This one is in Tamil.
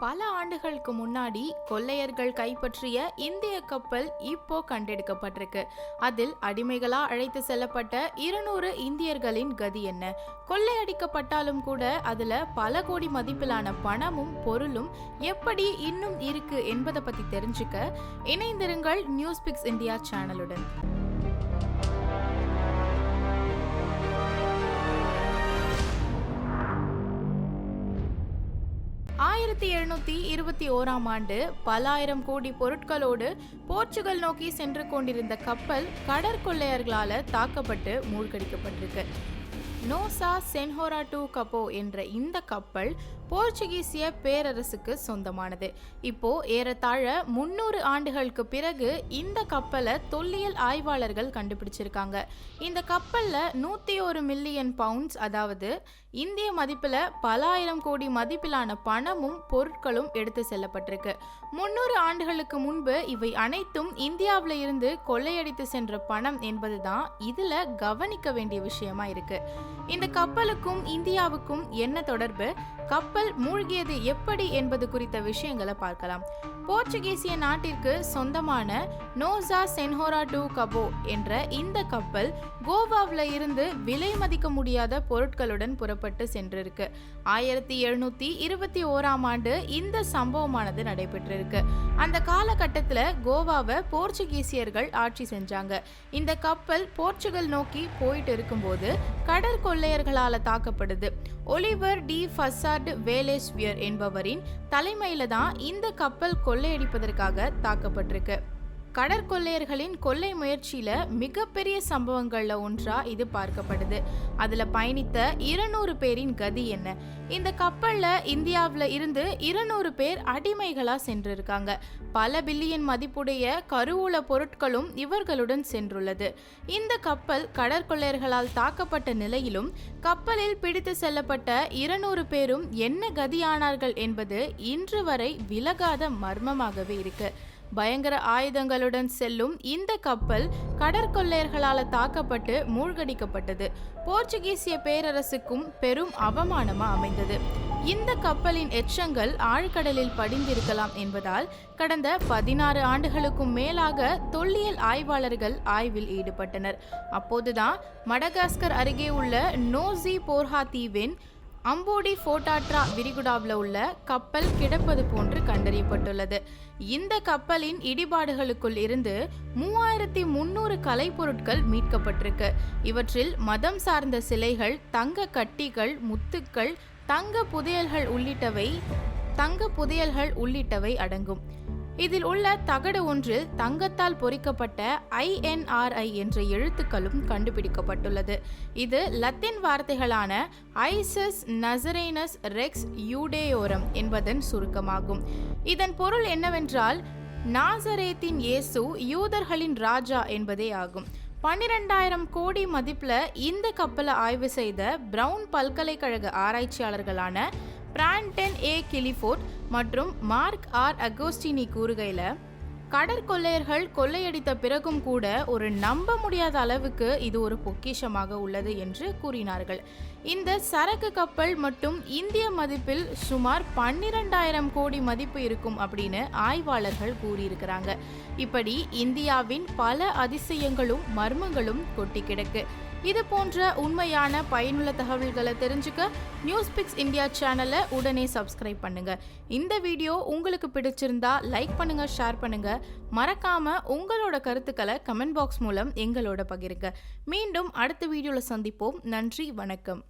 பல ஆண்டுகளுக்கு முன்னாடி கொள்ளையர்கள் கைப்பற்றிய இந்திய கப்பல் இப்போ கண்டெடுக்கப்பட்டிருக்கு. அதில் அடிமைகளா அழைத்து செல்லப்பட்ட 200 இந்தியர்களின் கதி என்ன? கொள்ளையடிக்கப்பட்டாலும் கூட அதுல பல கோடி மதிப்பிலான பணமும் பொருளும் எப்படி இன்னும் இருக்கு என்பதை பத்தி தெரிஞ்சுக்க இணைந்திருங்கள் நியூஸ்பிக்ஸ் இந்தியா சேனலுடன். 1721ஆம் ஆண்டு பல ஆயிரம் கோடி பொருட்களோடு போர்ச்சுகல் நோக்கி சென்று கொண்டிருந்த கப்பல் கடற்கொள்ளையர்களால தாக்கப்பட்டு மூழ்கடிக்கப்பட்டிருக்கு. நோசா சென்ஹோரா டு கபோ என்ற இந்த கப்பல் போர்ச்சுகீசிய பேரரசுக்கு சொந்தமானது. இப்போ ஏறத்தாழ 300 ஆண்டுகளுக்கு பிறகு இந்த கப்பலை தொல்லியல் ஆய்வாளர்கள் கண்டுபிடிச்சிருக்காங்க. இந்த கப்பல்ல 101 மில்லியன் பவுண்ட்ஸ், அதாவது இந்திய மதிப்புல பல ஆயிரம் கோடி மதிப்பிலான பணமும் பொருட்களும் எடுத்து செல்லப்பட்டிருக்கு. 300 ஆண்டுகளுக்கு முன்பு இவை அனைத்தும் இந்தியாவில இருந்து கொள்ளையடித்து சென்ற பணம் என்பதுதான் இதுல கவனிக்க வேண்டிய விஷயமா இருக்கு. இந்த கப்பலுக்கும் இந்தியாவுக்கும் என்ன தொடர்பு, கப்பல் மூழ்கியது எப்படி என்பது குறித்த விஷயங்களை பார்க்கலாம். போர்ச்சுகீசிய நாட்டிற்கு சொந்தமான நோசா சென்ஹோரா டு கபோ என்ற இந்த கப்பல் கோவாவில் இருந்து விலை மதிக்க முடியாத பொருட்களுடன் புறப்பட்டு சென்றிருக்கு. 1721ஆம் ஆண்டு இந்த சம்பவமானது நடைபெற்றிருக்கு. அந்த காலகட்டத்தில் கோவாவை போர்ச்சுகீசியர்கள் ஆட்சி செஞ்சாங்க. இந்த கப்பல் போர்ச்சுகல் நோக்கி போயிட்டு இருக்கும்போது கடற்கொள்ளையர்களால தாக்கப்படுது. ஒலிவர் டி ஃபசாட் வேலேஸ்வியர் என்பவரின் தலைமையில தான் இந்த கப்பல் கொள்ளையடிப்பதற்காக தாக்கப்பட்டிருக்கு. கடற்கொள்ளையர்களின் கொள்ளை முயற்சியில மிகப்பெரிய சம்பவங்கள்ல ஒன்றா இது பார்க்கப்படுது. அதுல பயணித்த 200 பேரின் கதி என்ன? இந்த கப்பல்ல இந்தியாவில இருந்து 200 பேர் அடிமைகளா சென்றிருக்காங்க. பல பில்லியன் மதிப்புடைய கருவூல பொருட்களும் இவர்களுடன் சென்றுள்ளது. இந்த கப்பல் கடற்கொள்ளையர்களால் தாக்கப்பட்ட நிலையிலும் கப்பலில் பிடித்து செல்லப்பட்ட 200 பேரும் என்ன கதியானார்கள் என்பது இன்று வரை விலகாத மர்மமாகவே இருக்கு. பயங்கர ஆயுதங்களுடன் செல்லும் இந்த கப்பல் கடற்கொள்ளையர்களால் தாக்கப்பட்டு மூழ்கடிக்கப்பட்டது. போர்ச்சுகீசிய பேரரசுக்கும் பெரும் அவமானமா அமைந்தது. இந்த கப்பலின் எச்சங்கள் ஆழ்கடலில் படிந்திருக்கலாம் என்பதால் கடந்த 16 ஆண்டுகளுக்கும் மேலாக தொல்லியல் ஆய்வாளர்கள் ஆய்வில் ஈடுபட்டனர். அப்போதுதான் மடகாஸ்கர் அருகே உள்ள நோசி போர்ஹா தீவின் அம்போடி ஃபோட்டாட்ரா விரிகுடாவில் உள்ள கப்பல் கிடப்பது போன்று கண்டறியப்பட்டுள்ளது. இந்த கப்பலின் இடிபாடுகளுக்குள் இருந்து 3300 கலைப்பொருட்கள் மீட்கப்பட்டிருக்கு. இவற்றில் மதம் சார்ந்த சிலைகள், தங்க கட்டிகள், முத்துக்கள், தங்க புதையல்கள் உள்ளிட்டவை அடங்கும். இதில் உள்ள தகடு ஒன்றில் தங்கத்தால் பொறிக்கப்பட்ட INRI என்ற எழுத்துக்களும் கண்டுபிடிக்கப்பட்டுள்ளது. இது லத்தீன் வார்த்தைகளான ஐசஸ் நசரேனஸ் ரெக்ஸ் யூடேயோரம் என்பதன் சுருக்கமாகும். இதன் பொருள் என்னவென்றால் நாசரேத்தின் இயேசு யூதர்களின் ராஜா என்பதே ஆகும். 12,000 கோடி மதிப்புல இந்த கப்பலை ஆய்வு செய்த பிரவுன் பல்கலைக்கழக ஆராய்ச்சியாளர்களான பிராண்டன் ஏ கிளிஃபோர்ட் மற்றும் மார்க் ஆர் அகோஸ்டினி கூறுகையில, கடற்கொள்ளையர்கள் கொள்ளையடித்த பிறகும் கூட ஒரு நம்ப முடியாத அளவுக்கு இது ஒரு பொக்கிஷமாக உள்ளது என்று கூறினார்கள். இந்த சரக்கு கப்பல் மட்டும் இந்திய மதிப்பில் சுமார் 12,000 கோடி மதிப்பு இருக்கும் அப்படின்னு ஆய்வாளர்கள் கூறியிருக்கிறாங்க. இப்படி இந்தியாவின் பல அதிசயங்களும் மர்மங்களும் கொட்டி கிடக்கு. இது போன்ற உண்மையான பயனுள்ள தகவல்களை தெரிஞ்சுக்க நியூஸ்பிக்ஸ் இந்தியா சேனலை உடனே சப்ஸ்கிரைப் பண்ணுங்க. இந்த வீடியோ உங்களுக்கு பிடிச்சிருந்தா லைக் பண்ணுங்க, ஷேர் பண்ணுங்க. மறக்காம உங்களோட கருத்துக்களை கமெண்ட் பாக்ஸ் மூலம் எங்களோட பகிருங்க. மீண்டும் அடுத்த வீடியோல சந்திப்போம். நன்றி, வணக்கம்.